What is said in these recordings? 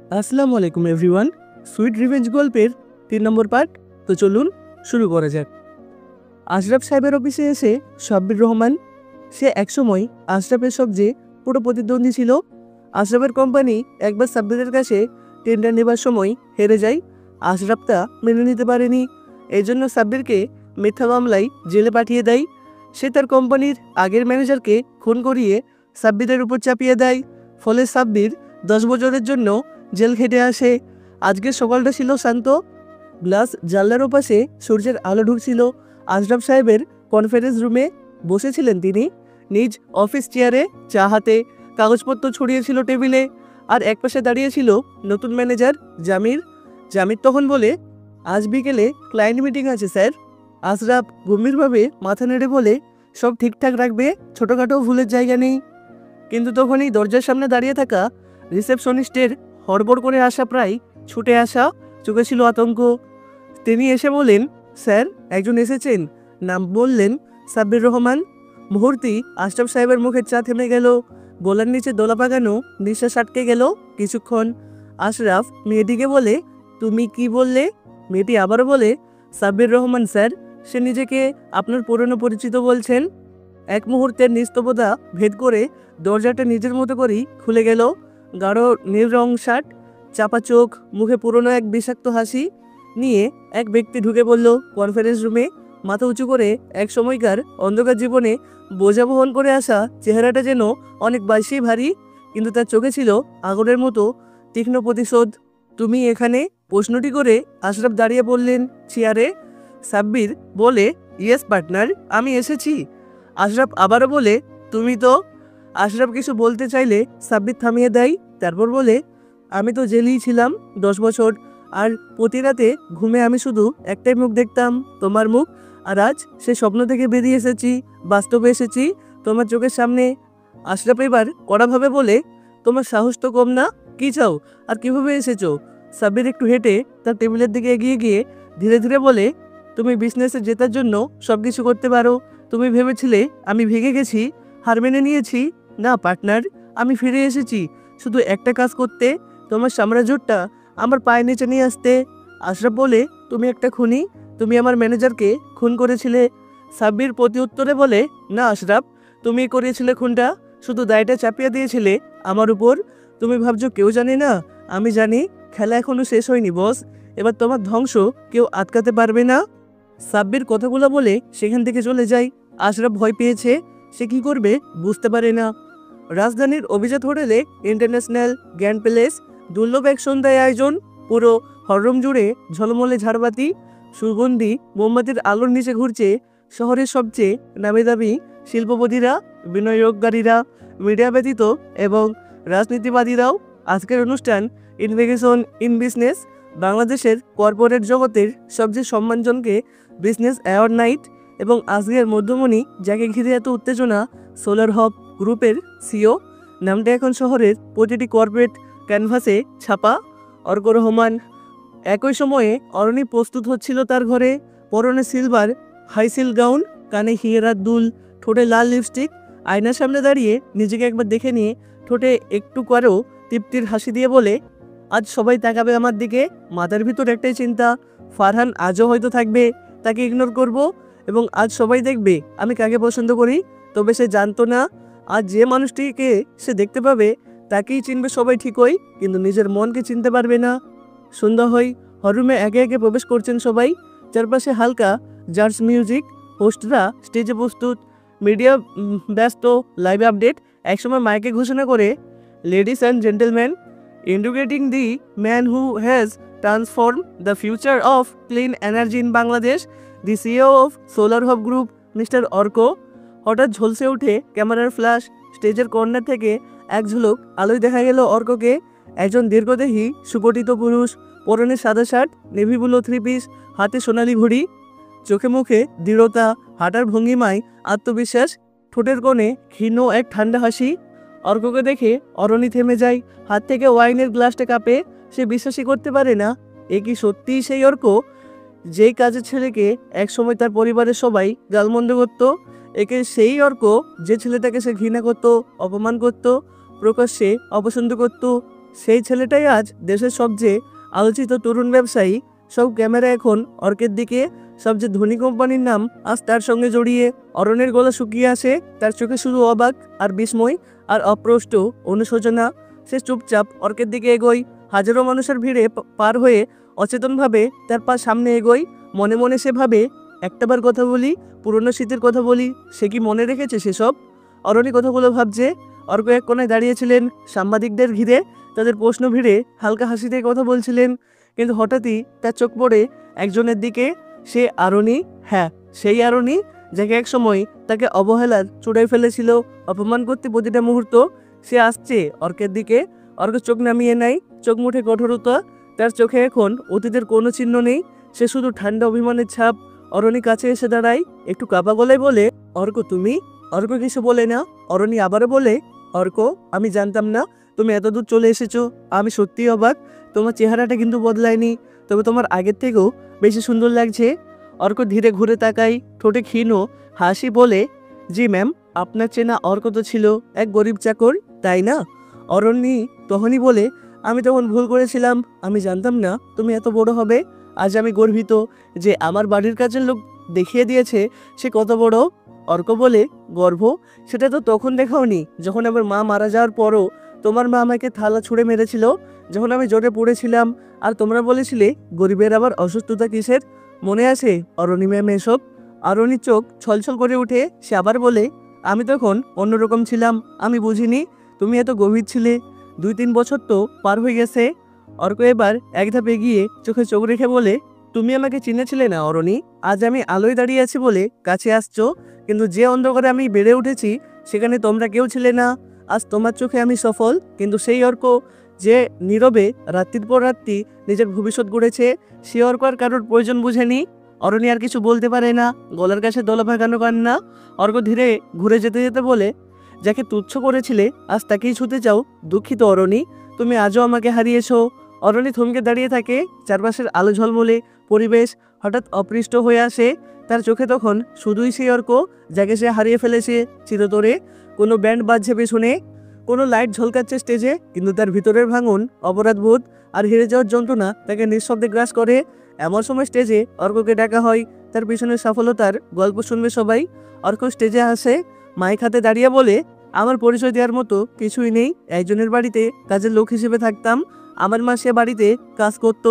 আসসালামু আলাইকুম everyone. Sweet revenge গল্পের 3 নম্বর পার্ট। তো চলুন শুরু করা যাক। আশরাফ সাহেবের অফিসে এসে সাব্বির রহমান, সে একসময় আশরাফের সবচেয়ে পুরো প্রতিদ্বন্দ্বী ছিল। আশরাফের কোম্পানি একবার সাব্বিরের কাছে টেন্ডার নেবার সময় হেরে যায়। আশরাফ তা মেনে নিতে পারেনি, এই জন্য সাব্বিরকে মিথ্যা মামলায় জেলে পাঠিয়ে দেয়। সে তার কোম্পানির আগের ম্যানেজারকে খুন করিয়ে সাব্বিরের উপর চাপিয়ে দেয়। ফলে সাব্বির 10 বছরের জন্য জেল খেটে আসে। আজকের সকালটা ছিল শান্ত। গ্লাস জানলার ওপাশে সূর্যের আলো ঢুকছিল। আশরাফ সাহেবের কনফারেন্স রুমে বসেছিলেন তিনি, নিজ অফিস চেয়ারে, চা হাতে। কাগজপত্র ছড়িয়েছিল টেবিলে, আর একপাশে দাঁড়িয়েছিল নতুন ম্যানেজার জামির। জামির তখন বলে, আজ বিকেলে ক্লায়েন্ট মিটিং আছে স্যার। আশরাফ গম্ভীরভাবে মাথা নেড়ে বলে, সব ঠিকঠাক রাখবে, ছোটোখাটো ভুলের জায়গা নেই। কিন্তু তখনই দরজার সামনে দাঁড়িয়ে থাকা রিসেপশনিস্টের হড়বড় করে আসা, প্রায় ছুটে আসা চোখে ছিল আতঙ্ক। তিনি এসে বলেন, স্যার একজন এসেছেন। নাম বললেন সাব্বির রহমান। মুহূর্তেই আশরাফ সাহেবের মুখের চা থেমে গেল, গলার নিচে দোলা পাকানো নিঃশ্বাস আটকে গেল কিছুক্ষণ। আশরাফ মেয়েটিকে বলে, তুমি কি বললে? মেয়েটি আবারও বলে, সাব্বির রহমান স্যার। সে নিজেকে আপনার পুরনো পরিচিত বলছেন। এক মুহূর্তের নিস্তব্ধতা ভেদ করে দরজাটা নিজের মতো করেই খুলে গেল। গাঢ় নীল রং শার্ট, চাপা চোখ, মুখে পুরনো এক বিষাক্ত হাসি নিয়ে এক ব্যক্তি ঢুকে পড়ল কনফারেন্স রুমে। মাথা উঁচু করে এক সময়কার অন্ধকার জীবনে বোঝা বহন করে আসা চেহারাটা যেন অনেক বেশি ভারী, কিন্তু তার চোখে ছিল আগুনের মতো তীক্ষ্ণ প্রতিশোধ। তুমি এখানে? প্রশ্নটি করে আশরাফ দাঁড়িয়ে পড়লেন চেয়ারে। সাব্বির বলে, ইয়েস পার্টনার, আমি এসেছি। আশরাফ আবারও বলে, তুমি তো। আশরাফ কিছু বলতে চাইলে সাব্বির থামিয়ে দেয়। তারপর বলে, আমি তো জেলেই ছিলাম 10 বছর, আর প্রতি রাতে ঘুমে আমি শুধু একটাই মুখ দেখতাম, তোমার মুখ। আর আজ সে স্বপ্ন থেকে বেরিয়ে এসেছি, বাস্তবে এসেছি, তোমার চোখের সামনে। আশরাফ এবার কড়াভাবে বলে, তোমার সাহস তো কম না, কি চাও আর কিভাবে এসেছো? সাব্বির একটু হেঁটে তার টেবিলের দিকে এগিয়ে গিয়ে ধীরে ধীরে বলে, তুমি বিজনেসে জেতার জন্য সব কিছু করতে পারো। তুমি ভেবেছিলে আমি ভেঙে গেছি, হার মেনে নিয়েছি? না পার্টনার, আমি ফিরে এসেছি শুধু একটা কাজ করতে, তোমার সাম্রাজ্যটা আমার পায়ের নিচে নিয়ে আসতে। আশরাফ বলে, তুমি একটা খুনি, তুমি আমার ম্যানেজারকে খুন করেছিলে। সাব্বির প্রতি উত্তরে বলে, না আশরাফ, তুমি করিয়েছিলে খুনটা, শুধু দায়টা চাপিয়ে দিয়েছিলে আমার উপর। তুমি ভাবছো কেউ জানে না, আমি জানি। খেলা এখনো শেষ হয়নি বস, এবার তোমার ধ্বংস কেউ আটকাতে পারবে না। সাব্বির কথাগুলো বলে সেখান থেকে চলে যায়। আশরাফ ভয় পেয়েছে, সে কি করবে বুঝতে পারে না। রাজধানীর অভিজাত হোটেলে ইন্টারন্যাশনাল গ্র্যান্ড প্যালেস, দুর্লভ এক সন্ধ্যায় আয়োজন। পুরো হলরুম জুড়ে ঝলমলে ঝাড়বাতি, সুগন্ধি মোমবাতির আলোর নিচে ঘুরছে শহরের সবচেয়ে নামি দামি শিল্পপতিরা, বিনিয়োগকারীরা, মিডিয়া ব্যতীত এবং রাজনীতিবাদীরাও। আজকের অনুষ্ঠান ইনভেস্টিগেশন ইন বিজনেস, বাংলাদেশের কর্পোরেট জগতের সবচেয়ে সম্মানজনকে বিজনেস অ্যাওয়ার্ড নাইট। এবং আজকের মধ্যমণি, যাকে ঘিরে এত উত্তেজনা, সোলার হব গ্রুপের সিও। নামটা এখন শহরের প্রতিটি কর্পোরেট ক্যানভাসে ছাপা। অর্ক রহমান। একই সময়ে অরণি প্রস্তুত হচ্ছিল তার ঘরে, পরনে সিলভার হাইসিল গাউন, কানে হিয়েরার দুল, ঠোঁটে লাল লিপস্টিক। আয়নার সামনে দাঁড়িয়ে নিজেকে একবার দেখে নিয়ে ঠোঁটে একটু করেও তৃপ্তির হাসি দিয়ে বলে, আজ সবাই তাকাবে আমার দিকে। মাথার ভিতর একটাই চিন্তা, ফারহান আজও হয়তো থাকবে, তাকে ইগনোর করব, এবং আজ সবাই দেখবে আমি কাকে পছন্দ করি। তবে সে জানতো না, আজ যে মানুষটিকে সে দেখতে পাবে তাকেই চিনবে সবাই ঠিকই, কিন্তু নিজের মনকে চিনতে পারবে না। সন্ধ্যা হয়, হলরুমে একে একে প্রবেশ করছেন সবাই। চারপাশে হালকা জার্জ মিউজিক, হোস্টরা স্টেজে প্রস্তুত, মিডিয়া ব্যস্ত, লাইভ আপডেট। একসময় মাইকে ঘোষণা করে, ladies and gentleman, introducing the man who has transform the future of clean energy in Bangladesh, the CEO of solar hub group, mister Arko. হঠাৎ ঝলসে উঠে ক্যামেরার ফ্ল্যাশ। স্টেজের কর্নার থেকে এক ঝলক আলোয় দেখা গেল অর্ককে, একজন দীর্ঘদেহী সুগঠিত পুরুষ, পরনে সাদা শার্ট, নেভি ব্লু 3 পিস, হাতে সোনালি ঘড়ি, চোখে মুখে দৃঢ়তা, হাঁটার ভঙ্গিমায় আত্মবিশ্বাস, ঠোঁটের কোণে ক্ষীণ এক ঠান্ডা হাসি। অর্ককে দেখে অরণি থেমে যায়, হাত থেকে ওয়াইনের গ্লাসটা কাঁপে। সে বিশ্বাসই করতে পারে না, এ কি সত্যিই সেই অর্ক, যেই কাজের ছেলেকে একসময় তার পরিবারের সবাই গালমন্দ করত? একে সেই অর্ক যে ছেলেটাকে সে ঘৃণা করত, অপমান করত, প্রকাশ্যে অপছন্দ করত, সেই ছেলেটাই আজ দেশের সবচেয়ে আলোচিত তরুণ ব্যবসায়ী। সব ক্যামেরা এখন অর্কের দিকে। সবচেয়ে ধনী কোম্পানির নাম আজ তার সঙ্গে জড়িয়ে। অরণ্যের গলা শুকিয়ে আসে, তার চোখে শুধু অবাক আর বিস্ময় আর অপ্রষ্ট অনুশোচনা। সে চুপচাপ অর্কের দিকে এগোয়, হাজারো মানুষের ভিড়ে পার হয়ে অচেতনভাবে তার পা সামনে এগোয়। মনে মনে সে ভাবে, একটাবার কথা বলি, পুরনো স্মৃতির কথা বলি, সে কি মনে রেখেছে সেসব? অরণি কথাগুলো ভাবছে। অর্ক এক কোণায় দাঁড়িয়েছিলেন, সাংবাদিকদের ঘিরে তাদের প্রশ্ন ভিড়ে হালকা হাসিতে কথা বলছিলেন। কিন্তু হঠাৎই তার চোখ পড়ে একজনের দিকে। সে আরণি, হ্যাঁ সেই আরণি, যাকে এক সময় তাকে অবহেলার চূড়ায় ফেলেছিল, অপমান করতে প্রতিটা মুহূর্ত। সে আসছে অর্কের দিকে। অর্ক চোখ নামিয়ে নেয়, চোখ মুঠে কঠোরতা। তার চোখে এখন অতীতের কোনো চিহ্ন নেই, সে শুধু ঠান্ডা অভিমানের ছাপ। অরণি কাছে এসে দাঁড়ায়, একটু কাঁপা গলায় বলে, অর্ক তুমি? অর্ক কিছু বলে না। অরণি আবারও বলে, অর্ক আমি জানতাম না তুমি এত দূর চলে এসেছো। আমি সত্যিই অবাক, তোমার চেহারাটা কিন্তু বদলায়নি, তবে তোমার আগের থেকেও বেশি সুন্দর লাগছে। অর্ক ধীরে ঘুরে তাকায়, ঠোঁটে ক্ষীণ হাসি, বলে, জি ম্যাম, আপনার চেনা অর্ক তো ছিল এক গরিব চাকর, তাই না? অরণ্যি তখনই বলে, আমি তখন ভুল করেছিলাম, আমি জানতাম না তুমি এত বড় হবে। আজ আমি গর্বিত যে আমার বাড়ির কাছের লোক দেখিয়ে দিয়েছে সে কত বড়। অর্ক বলে, গর্ব? সেটা তো তখন দেখাওনি, যখন আমার মা মারা যাওয়ার পরও তোমার মা আমাকে থালা ছুঁড়ে মেরেছিল, যখন আমি জোরে পড়েছিলাম, আর তোমরা বলেছিলে গরিবের আবার অসুস্থতা কিসের। মনে আছে অরণি ম্যাম এসব? আরণির চোখ ছলছল করে উঠে। সে আবার বলে, আমি তখন অন্যরকম ছিলাম, আমি বুঝিনি তুমি এত গভীর ছিলে। 2-3 বছর তো পার হয়ে গেছে। অর্ক এবার এক ধাপ এগিয়ে চোখে চোখ রেখে বলে, তুমি আমাকে চিনেছিলে না অরণি, আজ আমি আলোয় দাঁড়িয়ে আছি বলে কাছে আসছো, কিন্তু যে অন্ধকারে আমি বেড়ে উঠেছি সেখানে তোমরা কেউ ছিলে না। আজ তোমার চোখে আমি সফল, কিন্তু সেই অর্ক যে নীরবে রাত্রির পর রাত্রি নিজের ভবিষ্যৎ গড়েছে, সে অর্ক আর কারোর প্রয়োজন বুঝেনি। অরণি আর কিছু বলতে পারে না, গলার কাছে দলা ভাগানো কান্না। অর্ক ধীরে ঘুরে যেতে যেতে বলে, যাকে তুচ্ছ করেছিলে আজ তাকেই ছুতে চাও, দুঃখিত অরণি, তুমি আজও আমাকে হারিয়েছো। অরণি থমকে দাঁড়িয়ে থাকে, চারপাশের আলো ঝলমলে পরিবেশ হঠাৎ অপৃষ্ট হয়ে আসে। তার চোখে তখন শুধুই সেই অর্ক, যাকে সে হারিয়ে ফেলেছে চিরতরে। কোনো ব্যান্ড বাজছে পেছনে, কোনো লাইট ঝলকাচ্ছে স্টেজে, কিন্তু তার ভিতরের ভাঙন, অপরাধবোধ আর হেরে যাওয়ার যন্ত্রণা তাকে নিঃশব্দে গ্রাস করে। এমন সময় স্টেজে অর্ককে ডাকা হয়, তার পিছনের সফলতার গল্প শুনবে সবাই। অর্ক স্টেজে আসে, মাইক হাতে দাঁড়িয়ে বলে, আমার পরিচয় দেওয়ার মতো কিছুই নেই, একজনের বাড়িতে কাজের লোক হিসেবে থাকতাম। আমার মা সে বাড়িতে কাজ করতো,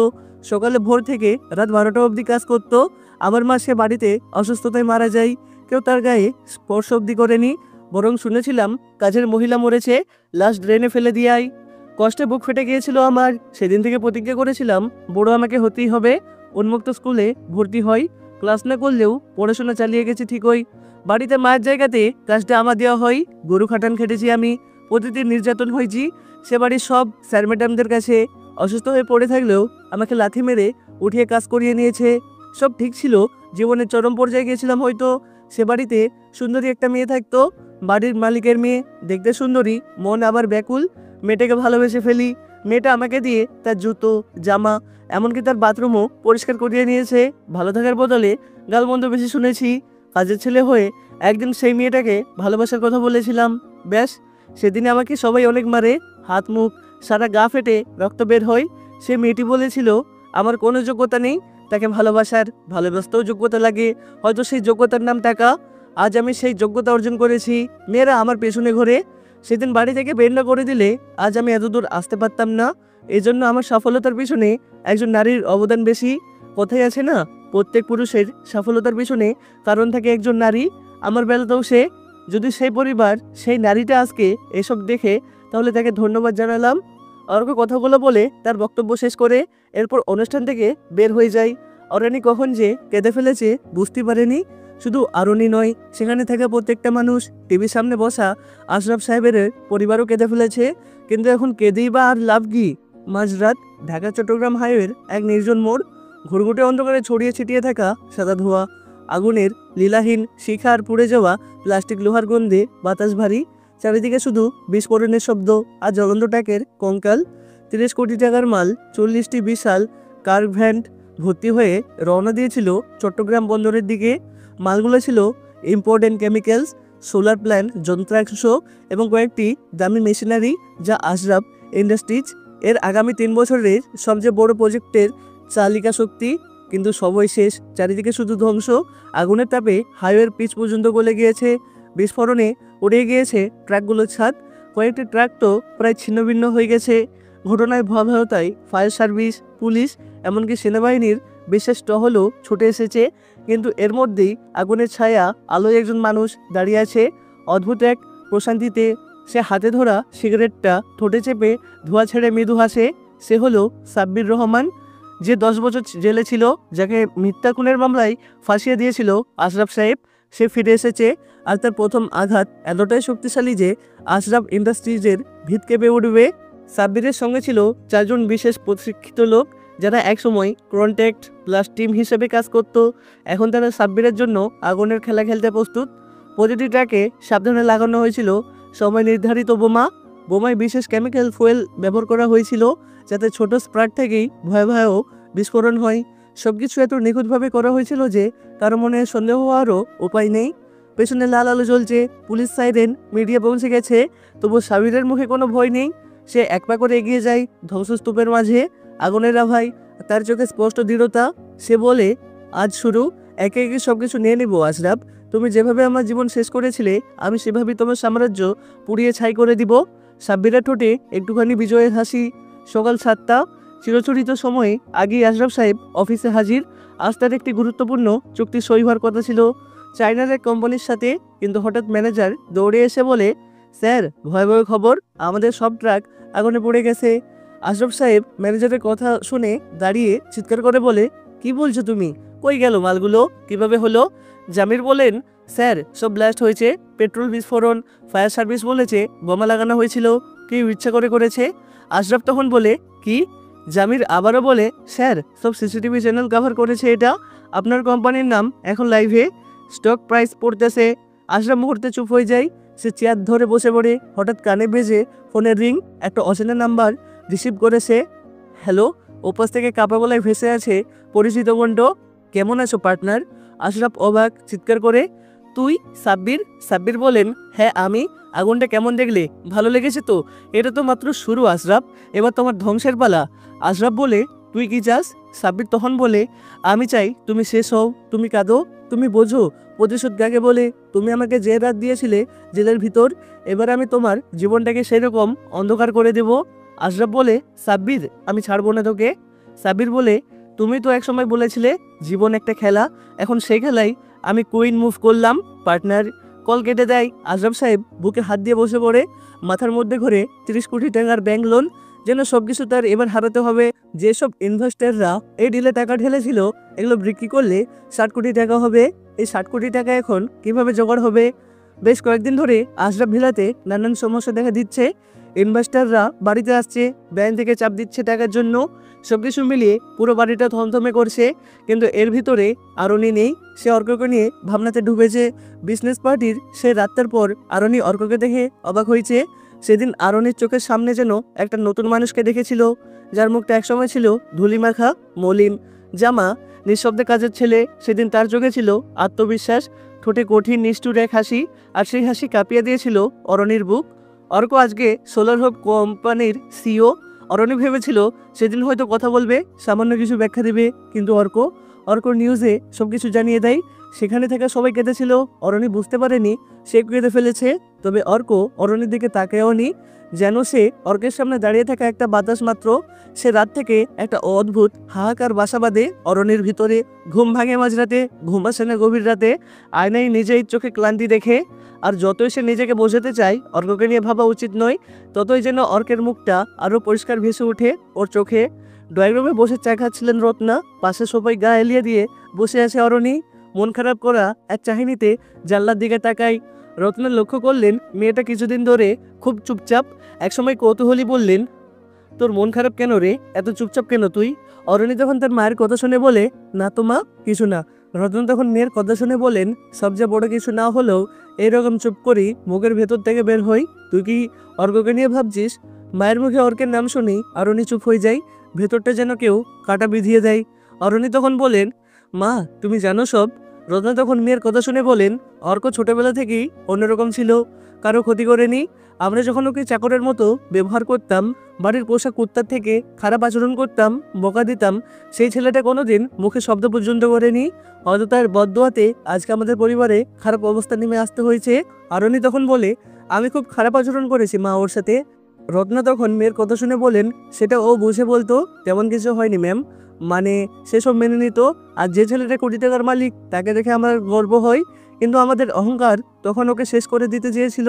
সকালে ভোর থেকে রাত 12টা অবধি কাজ করতো। আমার মা সে বাড়িতে অসুস্থতায় মারা যায়, কেউ তার গায়ে স্পর্শ অবধি করেনি, বরং শুনেছিলাম কাজের মহিলা মরেছে, লাশ ড্রেনে ফেলে দিয়াই। কষ্টে বুক ফেটে গিয়েছিল আমার, সেদিন থেকে প্রতিজ্ঞা করেছিলাম বড় আমাকে হতেই হবে। উন্মুক্ত স্কুলে ভর্তি হয়, ক্লাস না করলেও পড়াশোনা চালিয়ে গেছি ঠিকই। বাড়িতে মায়ের জায়গাতে কাজটা আমার দেওয়া হয়, গরু খাটান খেটেছি আমি, প্রতিদিন নির্যাতন হয়েছি সে বাড়ির সব স্যার ম্যাডামদের কাছে। অসুস্থ হয়ে পড়ে থাকলেও আমাকে লাথি মেরে উঠিয়ে কাজ করিয়ে নিয়েছে। সব ঠিক ছিল, জীবনের চরম পর্যায়ে গিয়েছিলাম হয়তো। সে বাড়িতে সুন্দরী একটা মেয়ে থাকতো, বাড়ির মালিকের মেয়ে, দেখতে সুন্দরী, মন আবার ব্যাকুল। মেয়েটাকে ভালোবেসে ফেলি, মেয়েটা আমাকে দিয়ে তার জুতো, জামা, এমনকি তার বাথরুমও পরিষ্কার করিয়ে নিয়েছে। ভালো থাকার বদলে গালমন্দ বেশি শুনেছি। কাজের ছেলে হয়ে একদিন সেই মেয়েটাকে ভালোবাসার কথা বলেছিলাম, ব্যাস সেদিনে আমাকে সবাই অনেক মারে, হাত মুখ সারা গা ফেটে রক্ত বের হয়। সে মেয়েটি বলেছিল আমার কোনো যোগ্যতা নেই, তাকে ভালোবাসতেও যোগ্যতা লাগে, হয়তো সেই যোগ্যতার নাম টাকা। আজ আমি সেই যোগ্যতা অর্জন করেছি, মেয়েরা আমার পেছনে ঘোরে। সেদিন বাড়ি থেকে বের না করে দিলে আজ আমি এতদূর আসতে পারতাম না। এজন্য আমার সফলতার পিছনে একজন নারীর অবদান বেশি। কথাই আছে না, প্রত্যেক পুরুষের সফলতার পিছনে কারণ থাকে একজন নারী। আমার বেলাতেও সে। যদি সেই পরিবার, সেই নারীটা আজকে এসব দেখে, তাহলে তাকে ধন্যবাদ জানালাম। অর্ক কথাগুলো বলে তার বক্তব্য শেষ করে এরপর অনুষ্ঠান থেকে বের হয়ে যায়। অরণি কখন যে কেঁদে ফেলেছে বুঝতে পারেনি। শুধু আরণি নয়, সেখানে থাকা প্রত্যেকটা মানুষ, টিভির সামনে বসা আশরাফ সাহেবের পরিবারও কেঁদে ফেলেছে। কিন্তু এখন কেঁদেই বা আর লাভ কি? মাঝরাত, ঢাকা চট্টগ্রাম হাইওয়ের এক নির্জন মোড়, ঘুরঘুটে অন্ধকারে ছড়িয়ে ছিটিয়ে থাকা সাদা ধোঁয়া, আগুনের লীলাহীন শিখা আর পুড়ে যাওয়া প্লাস্টিক লোহার গন্ধে বাতাস ভারী। চারিদিকে শুধু বিস্ফোরণের শব্দ আর জ্বলন্ত ট্যাকের কঙ্কাল। 30 কোটি টাকার মাল 40টি বিশাল কার ভ্যান ভর্তি হয়ে রওনা দিয়েছিল চট্টগ্রাম বন্দরের দিকে। মালগুলো ছিল ইম্পোর্টেন্ট কেমিক্যালস, সোলার প্ল্যান্ট, যন্ত্রাংশ এবং কয়েকটি দামি মেশিনারি, যা আশরাফ ইন্ডাস্ট্রিজ এর আগামী 3 বছরের সবচেয়ে বড় প্রজেক্টের চালিকা শক্তি, কিন্তু সবই শেষ। চারিদিকে শুধু ধ্বংস। আগুনের তাপে হাইওয়ের পিচ পর্যন্ত গলে গিয়েছে। বিস্ফোরণে উড়ে গিয়েছে ট্রাকগুলোর ছাদ। কয়েকটি ট্রাক তো প্রায় ছিন্নভিন্ন হয়ে গেছে। ঘটনায় ভয়াবহতায় ফায়ার সার্ভিস, পুলিশ, এমনকি সেনাবাহিনীর বিশেষ টহলও ছুটে এসেছে। কিন্তু এর মধ্যেই আগুনের ছায়া আলোয় একজন মানুষ দাঁড়িয়ে আছে, অদ্ভুত এক প্রশান্তিতে। সে হাতে ধরা সিগারেটটা ঠোঁটে চেপে ধোঁয়া ছেড়ে মৃদু হাসে। সে হলো সাব্বির রহমান, যে 10 বছর জেলে ছিল, যাকে মিথ্যা খুনের মামলায় ফাঁসিয়ে দিয়েছিল আশরাফ সাহেব। সে ফিরে এসেছে, আর তার প্রথম আঘাত এতটাই শক্তিশালী যে আশরাফ ইন্ডাস্ট্রিজের ভিত কেঁপে উঠবে। সাব্বিরের সঙ্গে ছিল 4 জন বিশেষ প্রশিক্ষিত লোক, যারা একসময় কন্ট্যাক্ট প্লাস টিম হিসেবে কাজ করত। এখন তারা সাব্বিরের জন্য আগুনের খেলা খেলতে প্রস্তুত। প্রতিটি ট্র্যাকে সাবধানে লাগানো হয়েছিল সময় নির্ধারিত বোমা। বোমায় বিশেষ কেমিক্যাল ফুয়েল ব্যবহার করা হয়েছিল, যাতে ছোট স্প্রাট থেকেই ভয়াবহ বিস্ফোরণ হয়। সবকিছু এত নিখুঁতভাবে করা হয়েছিল যে কারো মনে সন্দেহ হওয়ারও উপায় নেই। পেছনে লাল আলো জ্বলছে, পুলিশ সাইরেন, মিডিয়া পৌঁছে গেছে, তবু সাবিরের মুখে কোনো ভয় নেই। সে এক পা করে এগিয়ে যায় ধ্বংসস্তূপের মাঝে। আগুনের আভায় তার চোখে স্পষ্ট দৃঢ়তা। সে বলে, আজ শুরু, একে একে সবকিছু নিয়ে নেব আশরাফ। তুমি যেভাবে আমার জীবন শেষ করেছিলে, আমি সেভাবেই তোমার সাম্রাজ্য পুড়িয়ে ছাই করে দিব। সাব্বিরের ঠোঁটে একটুখানি বিজয়ের হাসি। সকাল 7টা, চিরচরিত সময়ে আগেই আশরাফ সাহেব অফিসে হাজির। আজ তার একটি গুরুত্বপূর্ণ চুক্তি সই হওয়ার কথা ছিল চায়নার এক কোম্পানির সাথে। কিন্তু হঠাৎ ম্যানেজার দৌড়ে এসে বলে, স্যার, ভয়াবহ খবর, আমাদের সব ট্রাক আগুনে পড়ে গেছে। আশরাফ সাহেব ম্যানেজারের কথা শুনে দাঁড়িয়ে চিৎকার করে বলে, কি বলছো তুমি? কই গেল মালগুলো? কিভাবে হলো? জামির বলেন, স্যার, সব ব্লাস্ট হয়েছে, পেট্রোল বিস্ফোরণ। ফায়ার সার্ভিস বলেছে বোমা লাগানো হয়েছিল, কেউ ইচ্ছা করে করেছে। আশরাফ তখন বলে, কি? জামির আবারও বলে, স্যার, সব সিসিটিভি চ্যানেল কভার করেছে এটা। আপনার কোম্পানির নাম এখন লাইভে, স্টক প্রাইস পড়তেছে। আশরাফ মুহূর্তে চুপ হয়ে যায়। সে চেয়ার ধরে বসে পড়ে। হঠাৎ কানে বেজে ফোনের রিং। একটা অচেনা নাম্বার রিসিভ করেছে। হ্যালো। ওপাশ থেকে কাপা গলায় ভেসে আছে পরিচিত কণ্ঠ। কেমন আছো পার্টনার? আশরাফ অবাক, চিৎকার করে, তুই? সাব্বির? সাব্বির বলেন, হ্যাঁ আমি। আগুনটা কেমন দেখলে? ভালো লেগেছে তো? এটা তো মাত্র শুরু আশরাফ, এবার তোমার ধ্বংসের পালা। আশরাফ বলে, তুই কি চাস? সাব্বির তখন বলে, আমি চাই তুমি শেষ হও, তুমি কাঁদো, তুমি বোঝো প্রতিশোধ কাকে বলে। তুমি আমাকে যে রাত দিয়েছিলে জেলের ভিতর, এবার আমি তোমার জীবনটাকে সেরকম অন্ধকার করে দেব। আশরাফ বলে, সাব্বির, আমি ছাড়বো না তোকে। সাব্বির বলে, তুমি তো একসময় বলেছিলে জীবন একটা খেলা, এখন সেই খেলাই আমি কুইন মুভ করলাম পার্টনার। কল কেটে দেয়। আশরাফ সাহেব বুকে হাত দিয়ে বসে পড়ে। মাথার মধ্যে ঘরে 30 কোটি টাকার ব্যাংক লোন, যেন সবকিছু তার এবার হারাতে হবে। যেসব ইনভেস্টাররা এই ডিলে টাকা ঢেলেছিল, এগুলো বিক্রি করলে 60 কোটি টাকা হবে। এই 60 কোটি টাকা এখন কিভাবে জোগাড় হবে? বেশ কয়েকদিন ধরে আশরাফ ভিলাতে নানান সমস্যা দেখা দিচ্ছে। ইনভেস্টাররা বাড়িতে আসছে, ব্যাংক থেকে চাপ দিচ্ছে টাকার জন্য। সবকিছু মিলিয়ে পুরো বাড়িটা থমথমে করছে। কিন্তু এর ভিতরে আরনি নেই। সে অর্ককে নিয়ে ভাবনাতে ডুবেছে। বিজনেস পার্টির সে রাতটার পর আরনি অর্ককে দেখে অবাক হয়েছে। সেদিন আরনির চোখের সামনে যেন একটা নতুন মানুষকে দেখেছিল, যার মুখটা একসময় ছিল ধুলিমাখা, মলিন, জামা, নিঃশব্দে কাজের ছেলে। সেদিন তার চোখে ছিল আত্মবিশ্বাস, ঠোঁটে কঠিন নিষ্ঠুর এক হাসি, আর সেই হাসি কাঁপিয়ে দিয়েছিল অরনির বুক। অর্ক আজকে সোলার হোপ কোম্পানির সিও। অরনি ভেবেছিল সেদিন হয়তো কথা বলবে, সামান্য কিছু ব্যাখ্যা দেবে, কিন্তু অর্ক নিউজে সবকিছু জানিয়ে দেয়। সেখানে থাকা সবাই কেঁদেছিল। অরনি বুঝতে পারেনি সে কেঁদে ফেলেছে, তবে অরনির দিকে তাকায়ওনি, যেন সে অর্কের সামনে দাঁড়িয়ে থাকা একটা বাতাস মাত্র। সে রাত থেকে একটা অদ্ভুত হাহাকার বাসা বাঁধে অরনির ভিতরে। ঘুম ভাঙে মাঝরাতে, ঘুম আসে না গভীর রাতে। আয়নায় নিজেই চোখে ক্লান্তি দেখে। আর যতই সে নিজেকে বোঝাতে চায় অর্ককে নিয়ে ভাবা উচিত নয়, ততই যেন অর্কের মুখটা আরও পরিষ্কার ভেসে ওঠে ওর চোখে। ড্রয়িং রুমে বসে চা খাচ্ছিলেন রত্না। পাশে সবাই গা এলিয়ে দিয়ে বসে আছে অরনি। মন খারাপ করা এক চাহিনিতে জানলার দিকে তাকায়। রত্না লক্ষ্য করলেন মেয়েটা কিছুদিন ধরে খুব চুপচাপ। একসময় কৌতূহলী বললেন, তোর মন খারাপ কেন রে? এত চুপচাপ কেন তুই? অরনি তখন তার মায়ের কথা শুনে বলে, না তো মা, কিছু না। রতন তখন মেয়ের কথা শুনে বলেন, সবচেয়ে বড় কিছু না হলেও এইরকম চুপ করি মুখের ভেতর থেকে বের হই। তুই কি অর্ককে নিয়ে ভাবছিস? মায়ের মুখে অর্কের নাম শুনেই অরনি চুপ হয়ে যায়। ভেতরটা যেন কেউ কাটা বিধিয়ে দেয়। অরনি তখন বলেন, মা, তুমি জানো সব? রত্না তখন মেয়ের কথা শুনে বলেন, অর্ক ছোটবেলা থেকেই অন্যরকম ছিল, কারো ক্ষতি করেনি, আমরা যখন ওকে চাকরের মতো ব্যবহার করতাম, বাড়ির পোষা কুত্তার থেকে খারাপ আচরণ করতাম, বকা দিতাম, সেই ছেলেটা কোনোদিন মুখে শব্দ পর্যন্ত করেনি। হয়তো তার বদদোয়াতে আজকে আমাদের পরিবারে খারাপ অবস্থা নেমে আসতে হয়েছে। আরনি তখন বলে, আমি খুব খারাপ আচরণ করেছি মা ওর সাথে। রত্না তখন মেয়ের কথা শুনে বলেন, সেটা ও বুঝে বলতো, তেমন কিছু হয়নি ম্যাম, মানে সেসব মেনে নিত। আর যে ছেলেটা কোটি টাকার মালিক তাকে দেখে আমার গর্ব হয়, কিন্তু আমাদের অহংকার তখন ওকে শেষ করে দিতে চেয়েছিল।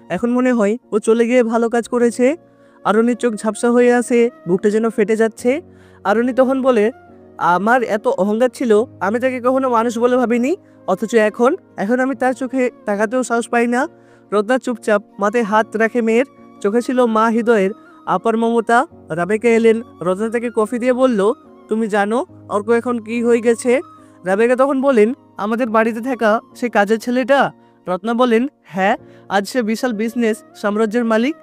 এখন মনে হয় ও চলে গিয়ে ভালো কাজ করেছে। আরনির চোখ ঝাপসা হয়ে আসে, বুকটা যেন ফেটে যাচ্ছে। আরনি তখন বলে, আমার এত অহংকার ছিল, আমি তাকে কখনো মানুষ বলে ভাবিনি, অথচ এখন এখন আমি তার চোখে তাকাতেও সাহস পাই না। রত্না চুপচাপ মাথায় হাত রাখে, মেয়ের চোখে ছিল মা হৃদয়ের আপার মমতা। রাবেকা এলেন, রত্না তাকে কফি দিয়ে বলল, তুমি জানো অর্ক এখন কি হয়ে গেছে? রাবেকা তখন বলেন, আমাদের বাড়িতে থাকা সে কাজের ছেলেটা? রত্না বলেন, হ্যাঁ, আজ সে বিশাল বিজনেস সাম্রাজ্যের মালিক,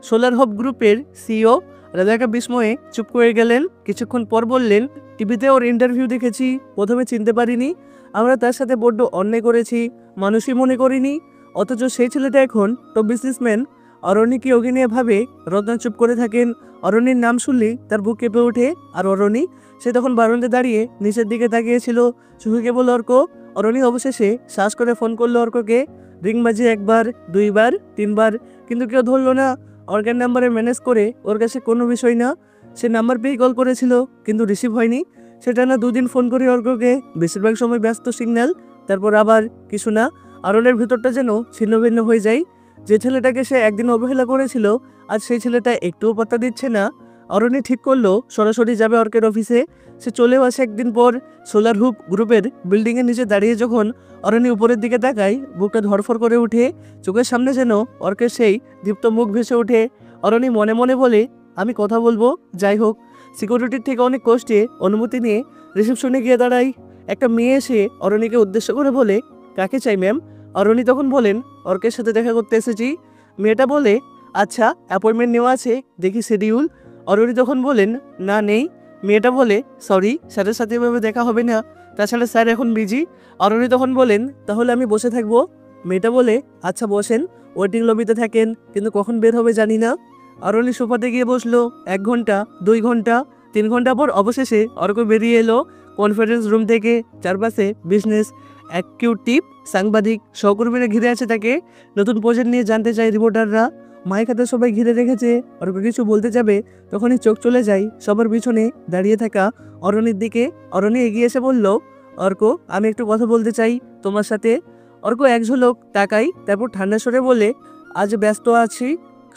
সোলার হোপ গ্রুপের সিইও। রাবেকা বিস্ময়ে চুপ করে গেলেন, কিছুক্ষণ পর বললেন, টিভিতে ওর ইন্টারভিউ দেখেছি, প্রথমে চিনতে পারিনি, আমরা তার সাথে বড্ড অন্যায় করেছি, মানুষই মনে করিনি, অথচ সেই ছেলেটা এখন টপ বিজনেসম্যান। অরণি কি ওকে নিয়ে ভাবে? রত্না চুপ করে থাকেন। অরণির নাম শুনলেই তার বুক কেঁপে ওঠে। আর অরণি, সে তখন বারান্দায় দাঁড়িয়ে নিচের দিকে তাকিয়েছিল, চোখে কেবল অর্ক। অরণি অবশেষে শ্বাস করে ফোন করলো অর্ককে। রিং বাজে একবার, দুইবার, তিনবার, কিন্তু কেউ ধরলো না। অর্কের নাম্বারে ম্যানেজ করে ওর কাছে কোনো বিষয় না, সে নাম্বার পেয়েই কল করেছিল, কিন্তু রিসিভ হয়নি। সেটা না দুদিন ফোন করি অর্ককে, বেশিরভাগ সময় ব্যস্ত সিগন্যাল, তারপর আবার কিছু না। আরনের ভিতরটা যেন ছিন্ন ভিন্ন হয়ে যায়। যে ছেলেটাকে সে একদিন অবহেলা করেছিল, আজ সেই ছেলেটা একটুও পাত্তা দিচ্ছে না। অরণি ঠিক করলো সরাসরি যাবে অর্কের অফিসে। সে চলেও আসে একদিন পর। সোলার হুপ গ্রুপের বিল্ডিংয়ের নিচে দাঁড়িয়ে যখন অরণি উপরের দিকে তাকায়, বুকটা ধরফর করে ওঠে। চোখের সামনে যেন অর্কের সেই দীপ্ত মুখ ভেসে ওঠে। অরণি মনে মনে বলে, আমি কথা বলবো। যাই হোক, সিকিউরিটির থেকে অনেক কষ্টে অনুমতি নিয়ে রিসেপশনে গিয়ে দাঁড়াই। একটা মেয়ে এসে অরণিকে উদ্দেশ্য করে বলে, কাকে চাই ম্যাম? অরণি তখন বলেন, অর্কের সাথে দেখা করতে এসেছি। মেয়েটা বলে, আচ্ছা, অ্যাপয়েন্টমেন্ট নেওয়া আছে, দেখি শিডিউল। অরণি তখন বলেন, না নেই। মেয়েটা বলে, সরি, স্যারের সাথে এভাবে দেখা হবে না, তাছাড়া স্যার এখন বিজি। অরণি তখন বলেন, তাহলে আমি বসে থাকবো। মেয়েটা বলে, আচ্ছা বসেন, ওয়েটিং লবিতে থাকেন, কিন্তু কখন বের হবে জানি না। অরণি সোফাতে গিয়ে বসলো। 1 ঘন্টা, 2 ঘন্টা, 3 ঘন্টা পর অবশেষে অর্ক বেরিয়ে এলো কনফারেন্স রুম থেকে। চারপাশে বিজনেস এক্সিকিউটিভ, সাংবাদিক, সহকর্মীরা ঘিরে আছে তাকে। নতুন প্রজেক্ট নিয়ে জানতে চায় রিপোর্টাররা। মাইক হাতে সবাই ঘিরে রেখেছে। অর্ক কিছু বলতে যাবে, তখনই চোখ চলে যায় সবার পিছনে দাঁড়িয়ে থাকা অরণির দিকে। অরণি এগিয়ে এসে বলল, অর্ক, আমি একটু কথা বলতে চাই তোমার সাথে। অর্ক এক ঝলক তাকাই, তারপর ঠান্ডা স্বরে বলে, আজ ব্যস্ত আছি,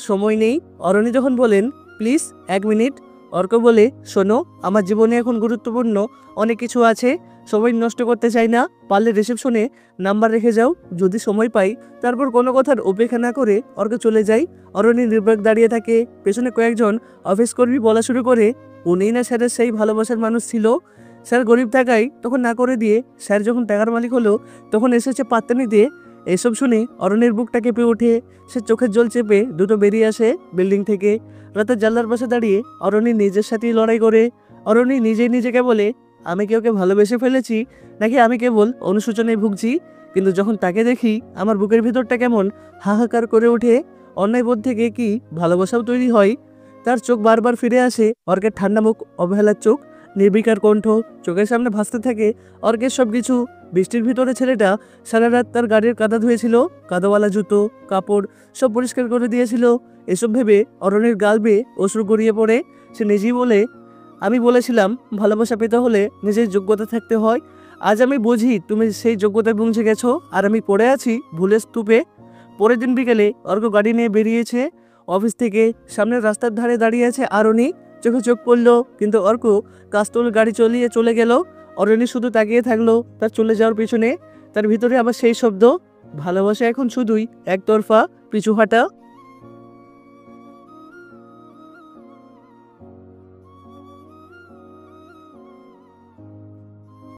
সময় নেই। অরণি যখন বলেন, প্লিজ 1 মিনিট। অর্ক বলে, শোনো, আমার জীবনে এখন গুরুত্বপূর্ণ অনেক কিছু আছে, সময় নষ্ট করতে চাই না, পারলে রিসেপশনে নাম্বার রেখে যাও, যদি সময় পাই। তারপর কোনো কথার উপেক্ষা না করে অর্ক চলে যায়। অরণি নির্বাক দাঁড়িয়ে থাকে। পেছনে কয়েকজন অফিস কর্মী বলা শুরু করে, উনিই না স্যারের সেই ভালোবাসার মানুষ ছিল। স্যার গরিব থাকায় তখন না করে দিয়ে, স্যার যখন টাকার মালিক হলো তখন এসেছে পাত্তা নিতে। এসব শুনে অরণির বুকটা কেঁপে ওঠে। সে চোখের জল চেপে দ্রুত বেরিয়ে আসে বিল্ডিং থেকে। রাতের জানলার পাশে দাঁড়িয়ে অরণি নিজের সাথেই লড়াই করে। অরণি নিজেই নিজেকে বলে, আমি কি ওকে ভালোবেসে ফেলেছি, নাকি আমি কেবল অনুশোচনায় ভুগছি? কিন্তু যখন তাকে দেখি, আমার বুকের ভিতরটা কেমন হাহাকার করে ওঠে। অন্যায় বোধ থেকে কি ভালোবাসাও তৈরি হয়? তার চোখ বারবার ফিরে আসে অর্কের ঠান্ডা মুখ, অবহেলার চোখ, নির্বিকার কণ্ঠ। চোখের সামনে ভাসতে থাকে অর্কের সব কিছু। বৃষ্টির ভিতরে ছেলেটা সারা রাত তার গাড়ির কাদা ধুয়েছিল, কাদাওয়ালা জুতো, কাপড় সব পরিষ্কার করে দিয়েছিল। এসব ভেবে অরণির গাল বেয়ে অশ্রু গড়িয়ে পড়ে। সে নিজেই বলে, আমি বলেছিলাম ভালোবাসা পেতে হলে নিজের যোগ্যতা থাকতে হয়। আজ আমি বুঝি তুমি সেই যোগ্যতায় পৌঁছে গেছো, আর আমি পড়ে আছি ভুলের স্তূপে। পরের দিন বিকেলে অর্ক গাড়ি নিয়ে বেরিয়েছে অফিস থেকে। সামনের রাস্তার ধারে দাঁড়িয়ে আছে আরণি। চোখে চোখ পড়লো, কিন্তু অর্ক কাস্টল গাড়ি চলিয়ে চলে গেল। অরণি শুধু তাকিয়ে থাকলো তার চলে যাওয়ার পিছনে। তার ভিতরে আবার সেই শব্দ, ভালোবাসা এখন শুধুই একতরফা, পিছু হাঁটা।